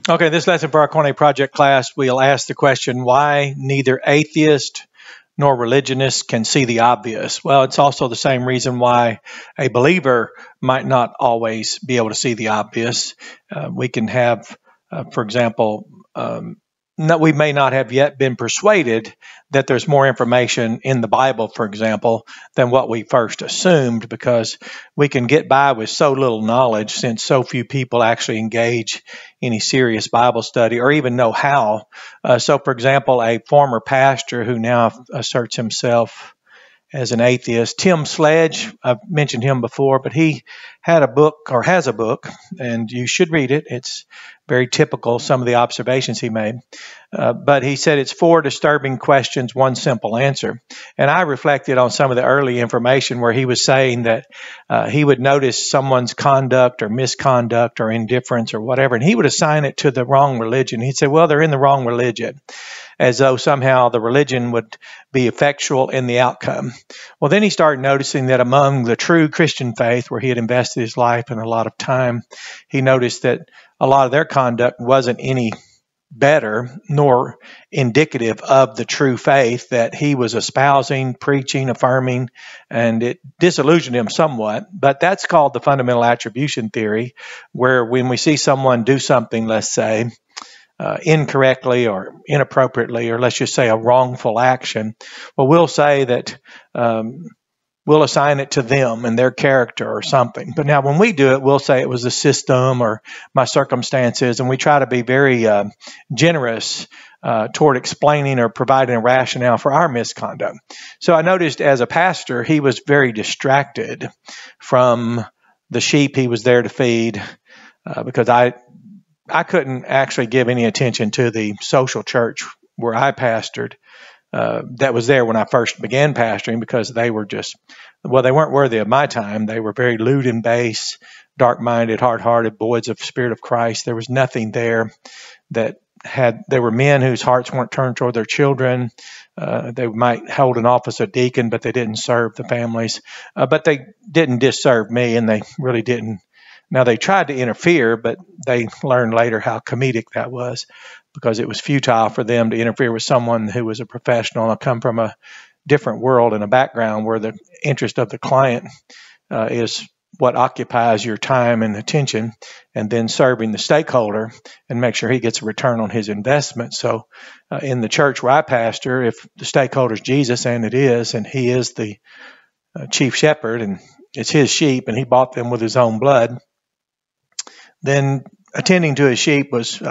Okay, this lesson for our Koine Project class, we'll ask the question, why neither atheist nor religionists can see the obvious? Well, it's also the same reason why a believer might not always be able to see the obvious. We can have, for example, we may not have yet been persuaded that there's more information in the Bible, for example, than what we first assumed, because we can get by with so little knowledge since so few people actually engage any serious Bible study or even know how. So, for example, a former pastor who now asserts himself as an atheist, Tim Sledge, I've mentioned him before, but he had a book, or has a book, and you should read it. It's very typical, some of the observations he made. But he said it's 4 disturbing questions, 1 simple answer. And I reflected on some of the early information where he was saying that he would notice someone's conduct or misconduct or indifference or whatever, and he would assign it to the wrong religion. He'd say, well, they're in the wrong religion, as though somehow the religion would be effectual in the outcome. Well, then he started noticing that among the true Christian faith, where he had invested his life and a lot of time, he noticed that a lot of their conduct wasn't any better nor indicative of the true faith that he was espousing, preaching, affirming, and it disillusioned him somewhat. But that's called the fundamental attribution theory, where when we see someone do something, let's say, incorrectly or inappropriately, or let's just say a wrongful action, well, we'll say that we'll assign it to them and their character or something. But now when we do it, we'll say it was the system or my circumstances, and we try to be very generous toward explaining or providing a rationale for our misconduct. So I noticed as a pastor, he was very distracted from the sheep he was there to feed, because I couldn't actually give any attention to the social church where I pastored that was there when I first began pastoring, because they were just, well, they weren't worthy of my time. They were very lewd and base, dark-minded, hard-hearted, voids of the Spirit of Christ. There was nothing there that there were men whose hearts weren't turned toward their children. They might hold an office of deacon, but they didn't serve the families. But they didn't disserve me, and they really didn't. Now, they tried to interfere, but they learned later how comedic that was, because it was futile for them to interfere with someone who was a professional and come from a different world and a background where the interest of the client is what occupies your time and attention, and then serving the stakeholder and make sure he gets a return on his investment. So in the church where I pastor, if the stakeholder is Jesus, and it is, and he is the chief shepherd, and it's his sheep, and he bought them with his own blood, then attending to his sheep was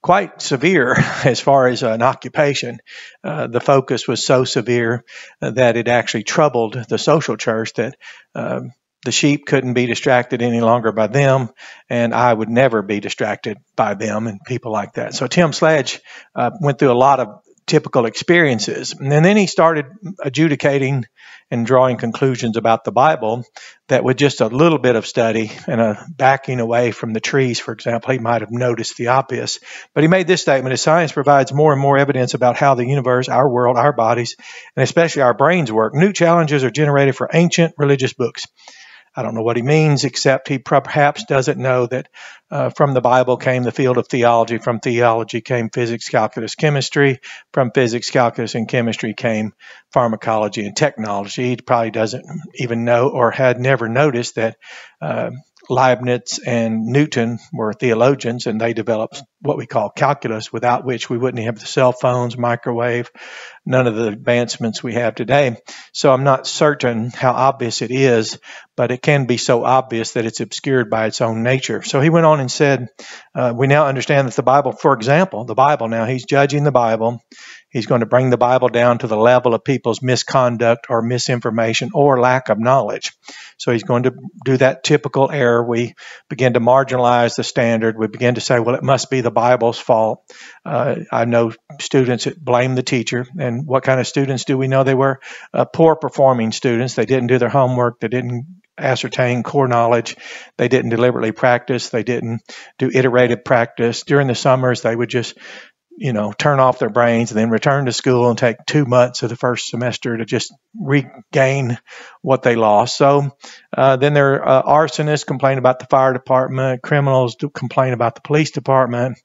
quite severe as far as an occupation. The focus was so severe that it actually troubled the social church, that the sheep couldn't be distracted any longer by them, and I would never be distracted by them and people like that. So Tim Sledge went through a lot of typical experiences, and then he started adjudicating and drawing conclusions about the Bible that with just a little bit of study and a backing away from the trees, for example, he might have noticed the obvious. But he made this statement: as science provides more and more evidence about how the universe, our world, our bodies, and especially our brains work, new challenges are generated for ancient religious books. I don't know what he means, except he perhaps doesn't know that from the Bible came the field of theology. From theology came physics, calculus, chemistry. From physics, calculus, and chemistry came pharmacology and technology. He probably doesn't even know, or had never noticed, that Leibniz and Newton were theologians, and they developed what we call calculus, without which we wouldn't have the cell phones, microwave, none of the advancements we have today. So I'm not certain how obvious it is, but it can be so obvious that it's obscured by its own nature. So he went on and said, we now understand that the Bible, for example, the Bible now, he's judging the Bible. He's going to bring the Bible down to the level of people's misconduct or misinformation or lack of knowledge. So he's going to do that typical error. We begin to marginalize the standard. We begin to say, well, it must be the Bible's fault. I know students that blame the teacher. And what kind of students do we know they were? Poor performing students. They didn't do their homework. They didn't ascertain core knowledge. They didn't deliberately practice. They didn't do iterative practice. During the summers, they would just turn off their brains and then return to school and take 2 months of the first semester to just regain what they lost. So then there are arsonists complain about the fire department, criminals complain about the police department.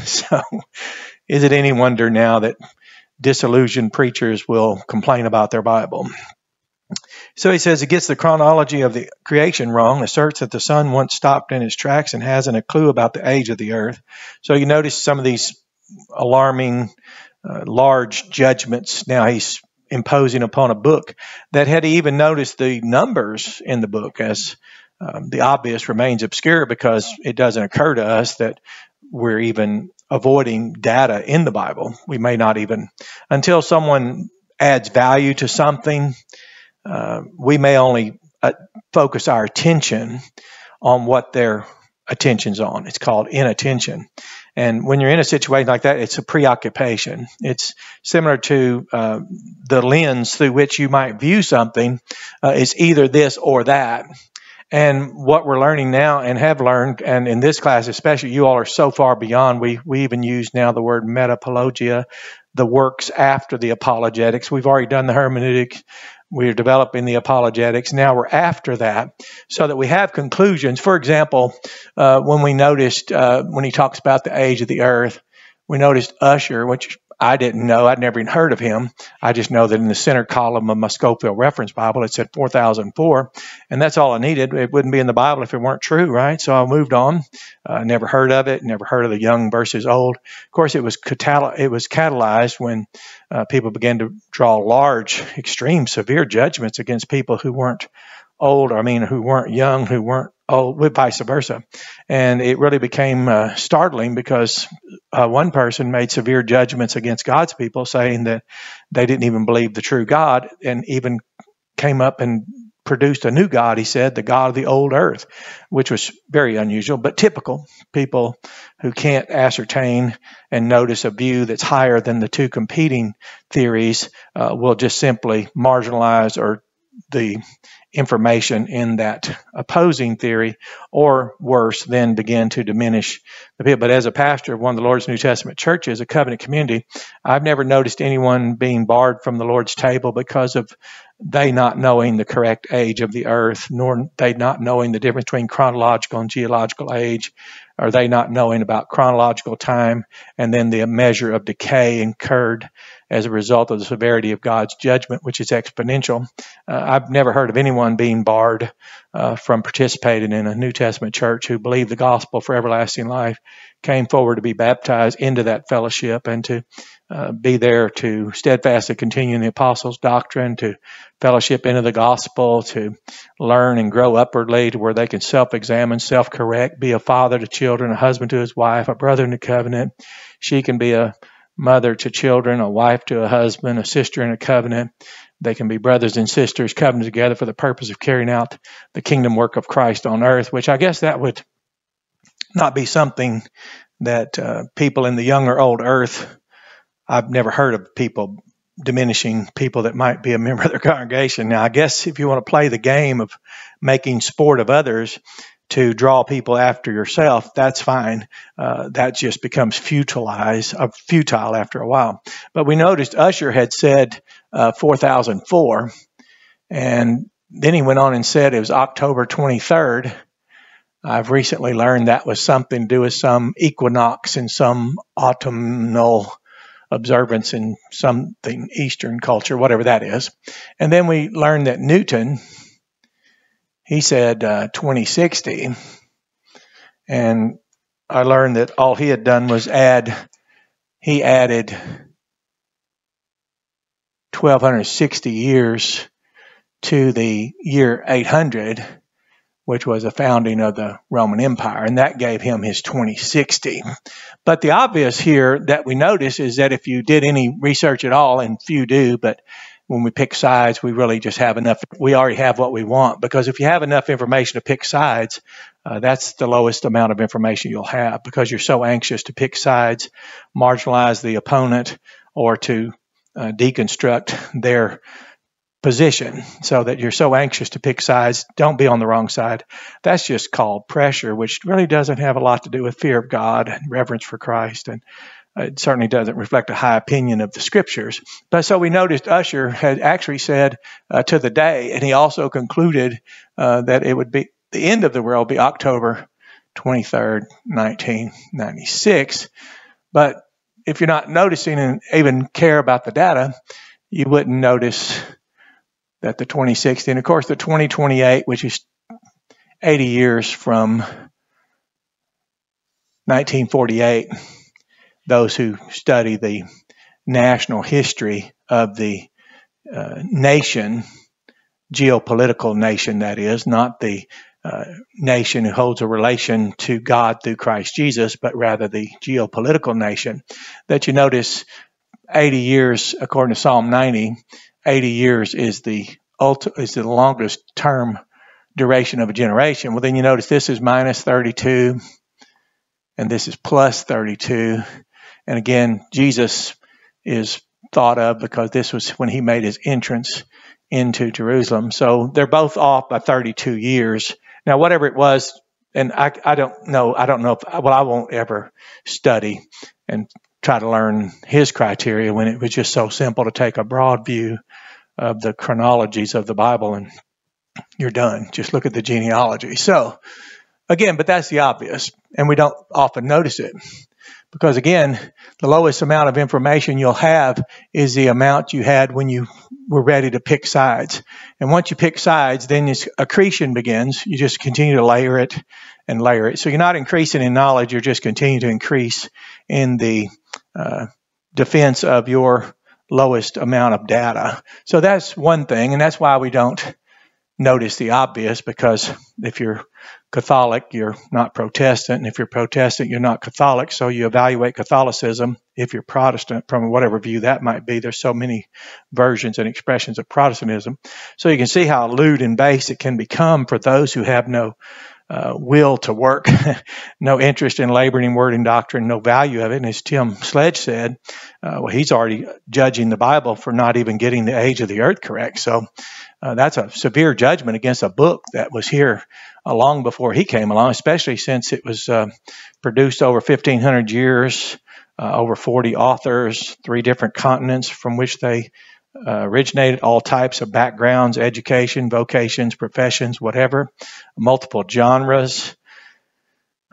So is it any wonder now that disillusioned preachers will complain about their Bible? So he says he gets the chronology of the creation wrong, asserts that the sun once stopped in its tracks and hasn't a clue about the age of the earth. So you notice some of these alarming, large judgments now he's imposing upon a book that had he even noticed the numbers in the book, as the obvious remains obscure because it doesn't occur to us that we're even avoiding data in the Bible. We may not even, until someone adds value to something, we may only focus our attention on what their attention's on. It's called inattention. And when you're in a situation like that, it's a preoccupation. It's similar to the lens through which you might view something. It's either this or that. And what we're learning now and have learned, and in this class especially, you all are so far beyond. We even use now the word metapologia, the works after the apologetics. We've already done the hermeneutics. We're developing the apologetics. Now we're after that so that we have conclusions. For example, when we noticed, when he talks about the age of the earth, we noticed Usher, which I didn't know. I'd never even heard of him. I just know that in the center column of my Scofield Reference Bible, it said 4004, and that's all I needed. It wouldn't be in the Bible if it weren't true, right? So I moved on. Never heard of it. Never heard of the young versus old. Of course, it was catalyzed when people began to draw large, extreme, severe judgments against people who weren't old, who weren't young, who weren't old, with vice versa. And it really became startling because one person made severe judgments against God's people, saying that they didn't even believe the true God, and even came up and produced a new God, he said, the God of the old earth, which was very unusual, but typical. People who can't ascertain and notice a view that's higher than the two competing theories will just simply marginalize or the information in that opposing theory, or worse, then begin to diminish the people. But as a pastor of one of the Lord's New Testament churches, a covenant community, I've never noticed anyone being barred from the Lord's table because of they not knowing the correct age of the earth, nor they not knowing the difference between chronological and geological age, or they not knowing about chronological time and then the measure of decay incurred as a result of the severity of God's judgment, which is exponential. I've never heard of anyone being barred from participating in a New Testament church who believed the gospel for everlasting life, came forward to be baptized into that fellowship and to be there to steadfastly continue in the apostles' doctrine, to fellowship into the gospel, to learn and grow upwardly to where they can self-examine, self-correct, be a father to children, a husband to his wife, a brother in the covenant. She can be a mother to children, a wife to a husband, a sister in a covenant. They can be brothers and sisters covenant together for the purpose of carrying out the kingdom work of Christ on earth, which I guess that would not be something that people in the young or old earth, I've never heard of people diminishing people that might be a member of their congregation. Now, I guess if you want to play the game of making sport of others to draw people after yourself, that's fine. That just becomes futile after a while. But we noticed Usher had said 4004, and then he went on and said it was October 23rd. I've recently learned that was something to do with some equinox and some autumnal observance in something Eastern culture, whatever that is. And then we learned that Newton, he said 2060, and I learned that all he had done was added 1,260 years to the year 800, which was the founding of the Roman Empire, and that gave him his 2060. But the obvious here that we notice is that if you did any research at all, and few do, but when we pick sides, we really just have enough. We already have what we want, because if you have enough information to pick sides, that's the lowest amount of information you'll have, because you're so anxious to pick sides, marginalize the opponent, or to deconstruct their position, so that you're so anxious to pick sides. Don't be on the wrong side. That's just called pressure, which really doesn't have a lot to do with fear of God and reverence for Christ, and it certainly doesn't reflect a high opinion of the scriptures. But so we noticed Ussher had actually said to the day, and he also concluded that it would be the end of the world be October 23rd, 1996. But if you're not noticing and even care about the data, you wouldn't notice that the 2060, and of course the 2028, which is 80 years from 1948, those who study the national history of the nation, geopolitical nation that is, not the nation who holds a relation to God through Christ Jesus, but rather the geopolitical nation, that you notice 80 years, according to Psalm 90, 80 years is the longest term duration of a generation. Well, then you notice this is minus 32, and this is plus 32. And again, Jesus is thought of because this was when he made his entrance into Jerusalem. So they're both off by 32 years. Now, whatever it was, and I don't know if, well, I won't ever study and try to learn his criteria when it was just so simple to take a broad view of the chronologies of the Bible and you're done. Just look at the genealogy. So again, but that's the obvious, and we don't often notice it because, again, the lowest amount of information you'll have is the amount you had when you were ready to pick sides. And once you pick sides, then this accretion begins. You just continue to layer it and layer it. So you're not increasing in knowledge. You're just continuing to increase in the defense of your lowest amount of data. So that's one thing, and that's why we don't notice the obvious, because if you're Catholic, you're not Protestant, and if you're Protestant, you're not Catholic, so you evaluate Catholicism. If you're Protestant, from whatever view that might be, there's so many versions and expressions of Protestantism. So you can see how lewd and base it can become for those who have no will to work, no interest in laboring in word and doctrine, no value of it. And as Tim Sledge said, well, he's already judging the Bible for not even getting the age of the earth correct. So that's a severe judgment against a book that was here long before he came along, especially since it was produced over 1,500 years, over 40 authors, 3 different continents from which they originated, all types of backgrounds, education, vocations, professions, whatever, multiple genres.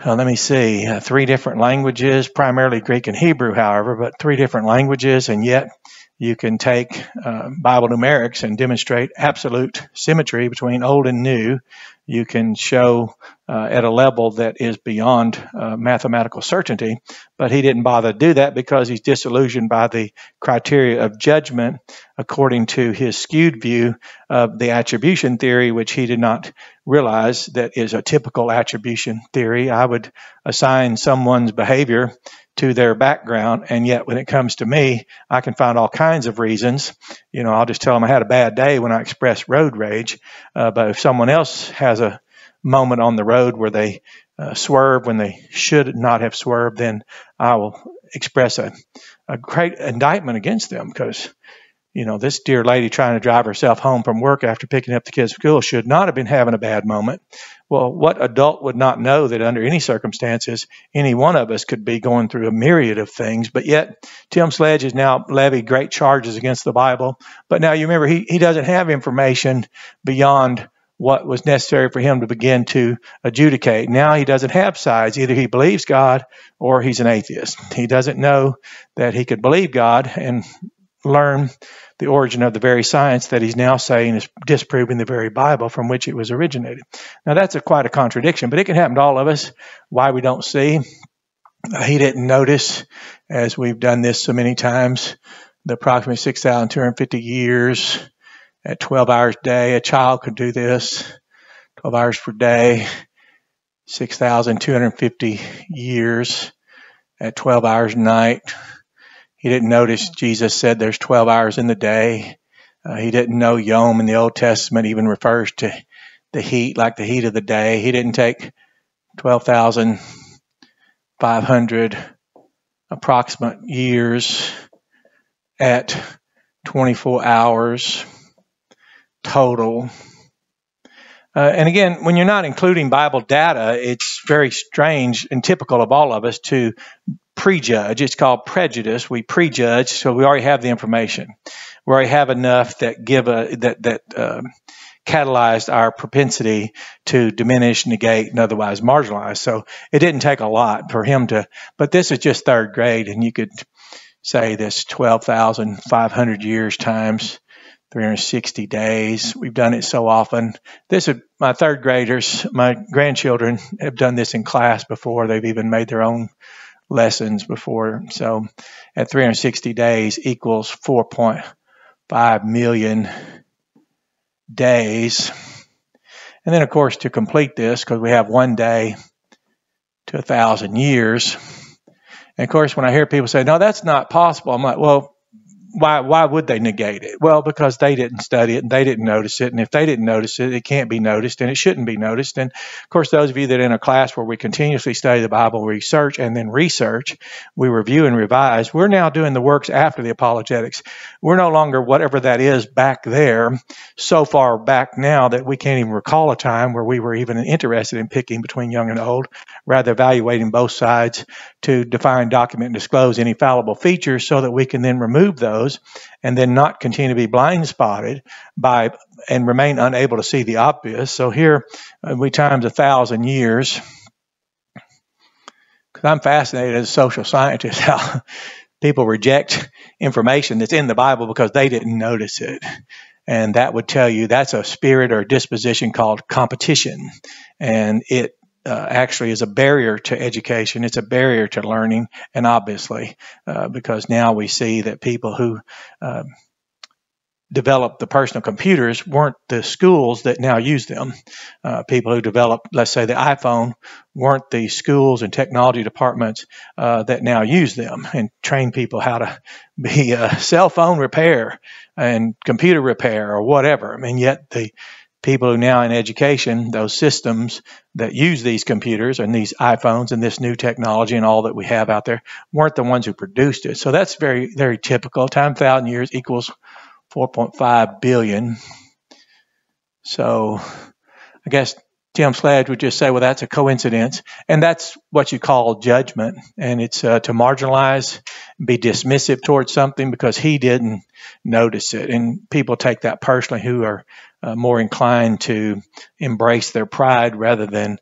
Let me see, 3 different languages, primarily Greek and Hebrew, however, but 3 different languages, and yet you can take Bible numerics and demonstrate absolute symmetry between old and new. You can show at a level that is beyond mathematical certainty, but he didn't bother to do that because he's disillusioned by the criteria of judgment according to his skewed view of the attribution theory, which he did not realize that is a typical attribution theory. I would assign someone's behavior to their background, and yet when it comes to me, I can find all kinds of reasons. You know, I'll just tell them I had a bad day when I express road rage, but if someone else has a moment on the road where they swerve when they should not have swerved, then I will express a great indictment against them because, you know, this dear lady trying to drive herself home from work after picking up the kids from school should not have been having a bad moment. Well, what adult would not know that under any circumstances, any one of us could be going through a myriad of things, but yet Tim Sledge has now levied great charges against the Bible. But now you remember, he doesn't have information beyond what was necessary for him to begin to adjudicate. Now he doesn't have sides. Either he believes God or he's an atheist. He doesn't know that he could believe God and learn the origin of the very science that he's now saying is disproving the very Bible from which it was originated. Now that's quite a contradiction, but it can happen to all of us. Why we don't see? He didn't notice, as we've done this so many times, the approximately 6,250 years at 12 hours a day. A child could do this, 12 hours per day, 6,250 years at 12 hours a night. He didn't notice Jesus said there's 12 hours in the day. He didn't know Yom in the Old Testament even refers to the heat, like the heat of the day. He didn't take 12,500 approximate years at 24 hours total. And again, when you're not including Bible data, it's very strange and typical of all of us to prejudge. It's called prejudice. We prejudge, so we already have the information. We already have enough that catalyzed our propensity to diminish, negate, and otherwise marginalize. So it didn't take a lot for him to, but this is just third grade, and you could say this 12,500 years times 360 days. We've done it so often. This is my third graders, my grandchildren have done this in class before. They've even made their own lessons before. So at 360 days equals 4.5 million days. And then, of course, to complete this, because we have 1 day to 1,000 years. And, of course, when I hear people say, no, that's not possible, I'm like, well, why would they negate it? Well, because they didn't study it and they didn't notice it. And if they didn't notice it, it can't be noticed and it shouldn't be noticed. And of course, those of you that are in a class where we continuously study the Bible, research, and then research, we review and revise, we're now doing the works after the apologetics. We're no longer whatever that is back there, so far back now that we can't even recall a time where we were even interested in picking between young and old, rather evaluating both sides to define, document, and disclose any fallible features so that we can then remove those and then not continue to be blind spotted by and remain unable to see the obvious. So here we times 1,000 years, because I'm fascinated as a social scientist how people reject information that's in the Bible because they didn't notice it. And that would tell you that's a spirit or a disposition called competition. And it actually is a barrier to education. It's a barrier to learning. And obviously, because now we see that people who developed the personal computers weren't the schools that now use them. People who developed, let's say, the iPhone weren't the schools and technology departments that now use them and train people how to be cell phone repair and computer repair or whatever. I mean, yet the people who now in education, those systems that use these computers and these iPhones and this new technology and all that we have out there weren't the ones who produced it. So that's very, very typical. Time 1,000 years equals 4.5 billion. So I guess Tim Sledge would just say, well, that's a coincidence. And that's what you call judgment. And it's to marginalize, be dismissive towards something because he didn't notice it. And people take that personally who are more inclined to embrace their pride rather than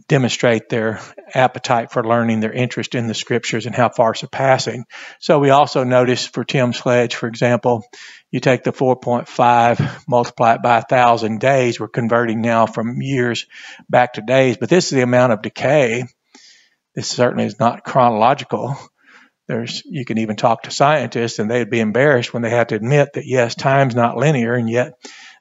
demonstrate their appetite for learning, their interest in the scriptures and how far surpassing. So we also notice for Tim Sledge, for example, you take the 4.5, multiply it by 1,000 days. We're converting now from years back to days, but this is the amount of decay. This certainly is not chronological. You can even talk to scientists and they'd be embarrassed when they have to admit that, yes, time's not linear, and yet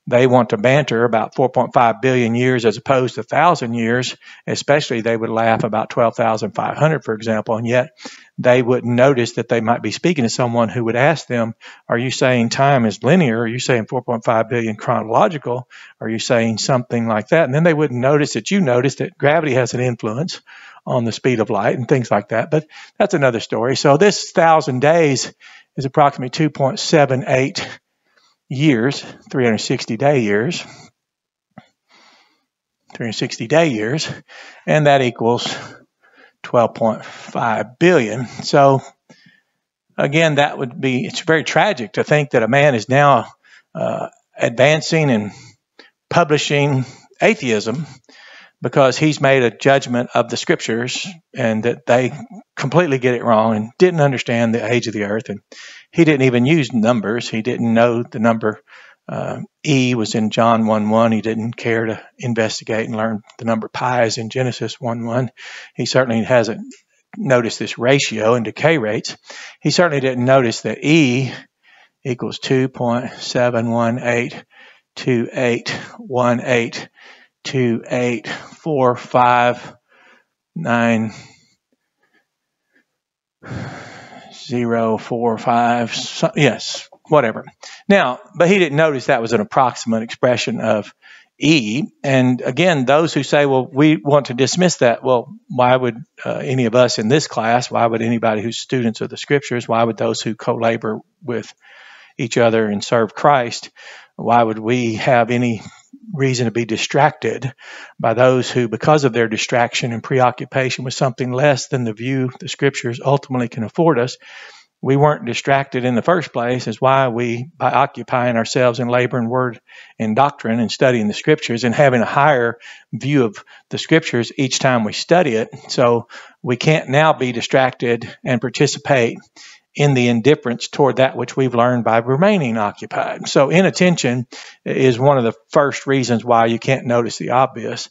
they want to banter about 4.5 billion years as opposed to 1,000 years, especially they would laugh about 12,500, for example, and yet they wouldn't notice that they might be speaking to someone who would ask them, are you saying time is linear? Are you saying 4.5 billion chronological? Are you saying something like that? And then they wouldn't notice that you noticed that gravity has an influence on the speed of light and things like that. But that's another story. So this 1,000 days is approximately 2.78 years, 360-day years, 360-day years, and that equals 12.5 billion. So again, that would be, it's very tragic to think that a man is now advancing and publishing atheism because he's made a judgment of the scriptures and that they completely get it wrong and didn't understand the age of the earth. And he didn't even use numbers. He didn't know the number E was in John 1:1. He didn't care to investigate and learn the number pi is in Genesis 1:1. He certainly hasn't noticed this ratio and decay rates. He certainly didn't notice that E equals 2.7182881828459045. Yes, whatever. Now, but he didn't notice that was an approximate expression of E. And again, those who say, well, we want to dismiss that. Well, why would any of us in this class, why would anybody who's students of the scriptures, why would those who co-labor with each other and serve Christ, Why would we have any reason to be distracted by those who, because of their distraction and preoccupation with something less than the view the Scriptures ultimately can afford us, we weren't distracted in the first place, is why we, by occupying ourselves in labor and word and doctrine and studying the Scriptures and having a higher view of the Scriptures each time we study it, so we can't now be distracted and participate in the indifference toward that which we've learned by remaining occupied. So inattention is one of the first reasons why you can't notice the obvious.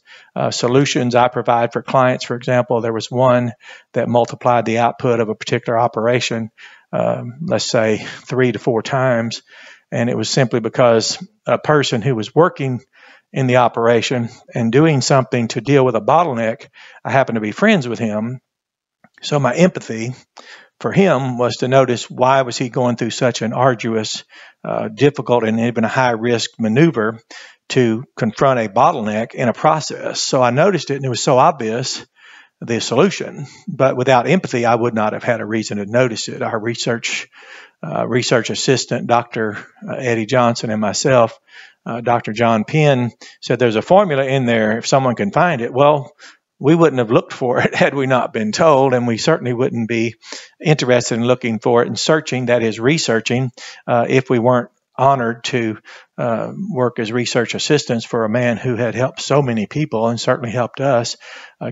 Solutions I provide for clients, for example, there was one that multiplied the output of a particular operation, let's say 3 to 4 times, and it was simply because a person who was working in the operation and doing something to deal with a bottleneck, I happened to be friends with him, so my empathy for him was to notice why was he going through such an arduous, difficult, and even a high-risk maneuver to confront a bottleneck in a process. So I noticed it, and it was so obvious, the solution. But without empathy, I would not have had a reason to notice it. Our research assistant, Dr. Eddie Johnson, and myself, Dr. John Penn, said there's a formula in there if someone can find it. Well, we wouldn't have looked for it had we not been told, and we certainly wouldn't be interested in looking for it and searching, that is researching, if we weren't honored to work as research assistants for a man who had helped so many people and certainly helped us,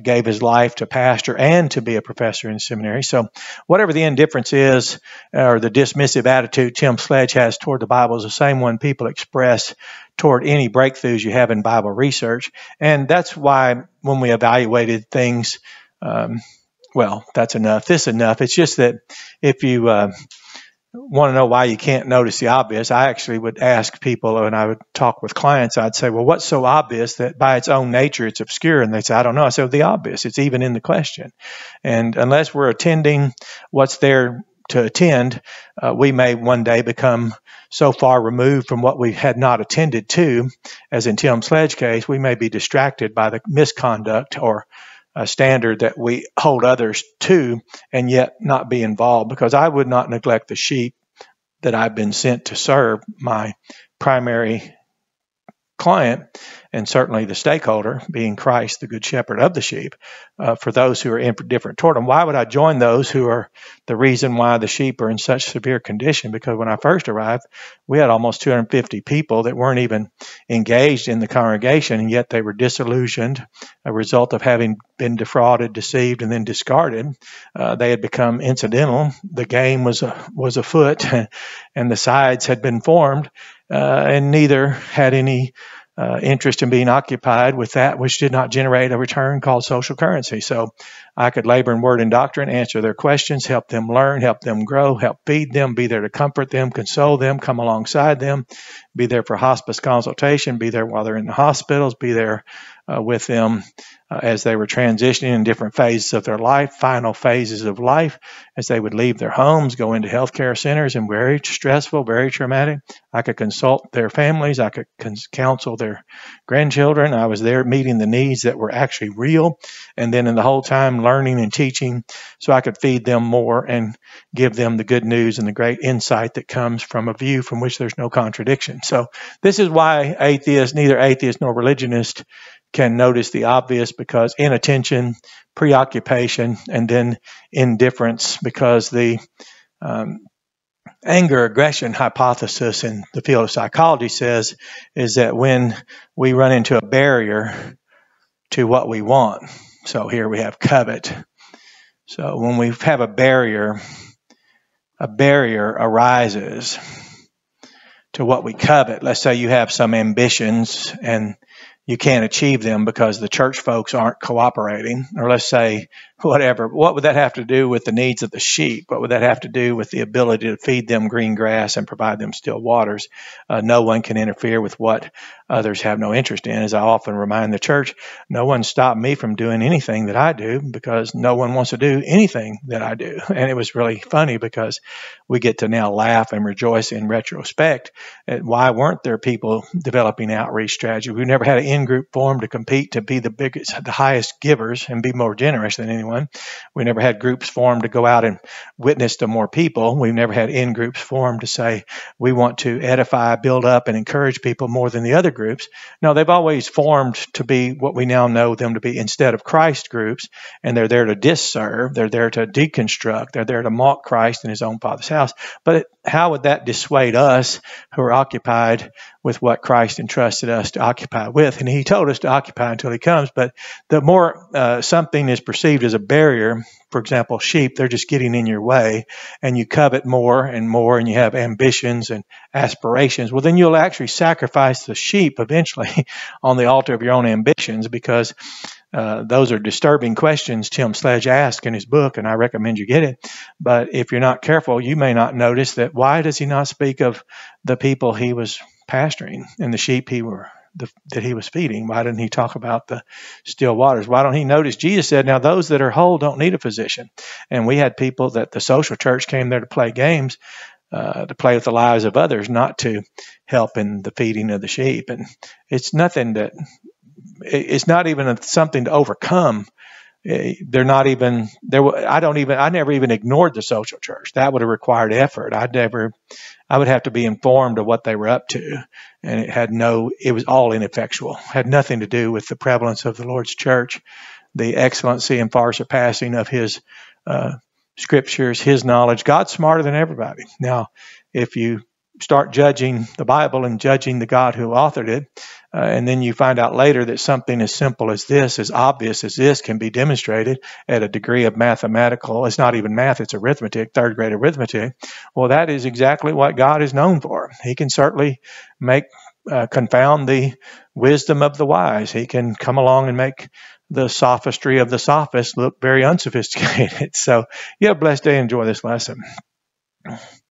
gave his life to pastor and to be a professor in seminary. So whatever the indifference is, or the dismissive attitude Tim Sledge has toward the Bible, is the same one people express toward any breakthroughs you have in Bible research. And that's why when we evaluated things, well, that's enough. This is enough. It's just that if you want to know why you can't notice the obvious, I actually would ask people, and I would talk with clients, I'd say, well, what's so obvious that by its own nature it's obscure? And they'd say, I don't know. I said, the obvious. It's even in the question. And unless we're attending what's there to attend, we may one day become so far removed from what we had not attended to, as in Tim Sledge's case, we may be distracted by the misconduct or a standard that we hold others to and yet not be involved, because I would not neglect the sheep that I've been sent to serve, my primary client, and certainly the stakeholder, being Christ, the good shepherd of the sheep, for those who are indifferent toward them. Why would I join those who are the reason why the sheep are in such severe condition? Because when I first arrived, we had almost 250 people that weren't even engaged in the congregation, and yet they were disillusioned, a result of having been defrauded, deceived, and then discarded. They had become incidental. The game was afoot, and the sides had been formed, and neither had any interest in being occupied with that which did not generate a return called social currency. So I could labor in word and doctrine, answer their questions, help them learn, help them grow, help feed them, be there to comfort them, console them, come alongside them, be there for hospice consultation, be there while they're in the hospitals, be there with them as they were transitioning in different phases of their life, final phases of life, as they would leave their homes, go into healthcare centers, and very stressful, very traumatic. I could consult their families. I could counsel their grandchildren. I was there meeting the needs that were actually real, and then in the whole time learning and teaching so I could feed them more and give them the good news and the great insight that comes from a view from which there's no contradiction. So this is why neither atheist nor religionist can notice the obvious, because inattention, preoccupation, and then indifference, because the anger-aggression hypothesis in the field of psychology says is that when we run into a barrier to what we want, so here we have covet. So when we have a barrier arises to what we covet. Let's say you have some ambitions and you can't achieve them because the church folks aren't cooperating, or let's say whatever. What would that have to do with the needs of the sheep? What would that have to do with the ability to feed them green grass and provide them still waters? No one can interfere with what others have no interest in. As I often remind the church, no one stopped me from doing anything that I do because no one wants to do anything that I do. And it was really funny because we get to now laugh and rejoice in retrospect at why weren't there people developing outreach strategy. We never had an in-group formed to compete to be the biggest, the highest givers and be more generous than anyone. We never had groups formed to go out and witness to more people. We've never had in-groups formed to say we want to edify, build up, and encourage people more than the other groups. No, they've always formed to be what we now know them to be instead of Christ groups, and they're there to disserve, they're there to deconstruct, they're there to mock Christ in his own Father's house. But how would that dissuade us who are occupied with what Christ entrusted us to occupy with? And he told us to occupy until he comes. But the more something is perceived as a barrier, for example, sheep, they're just getting in your way, and you covet more and more, and you have ambitions and aspirations, well, then you'll actually sacrifice the sheep eventually on the altar of your own ambitions, because those are disturbing questions Tim Sledge asked in his book, and I recommend you get it. But if you're not careful, you may not notice that. Why does he not speak of the people he was pasturing and the sheep that he was feeding? Why didn't he talk about the still waters? Why don't he notice Jesus said, now those that are whole don't need a physician? And we had people that the social church came there to play games, to play with the lives of others, not to help in the feeding of the sheep. And it's nothing that, it's not even something to overcome. They're not even there. I never even ignored the social church. That would have required effort. I would have to be informed of what they were up to, and it was all ineffectual. It had nothing to do with the prevalence of the Lord's church, the excellency and far surpassing of his scriptures, his knowledge. God's smarter than everybody. Now, if you start judging the Bible and judging the God who authored it, and then you find out later that something as simple as this, as obvious as this, can be demonstrated at a degree of mathematical, it's not even math, it's arithmetic, third grade arithmetic. Well, that is exactly what God is known for. He can certainly confound the wisdom of the wise. He can come along and make the sophistry of the sophists look very unsophisticated. So you have a blessed day. Enjoy this lesson.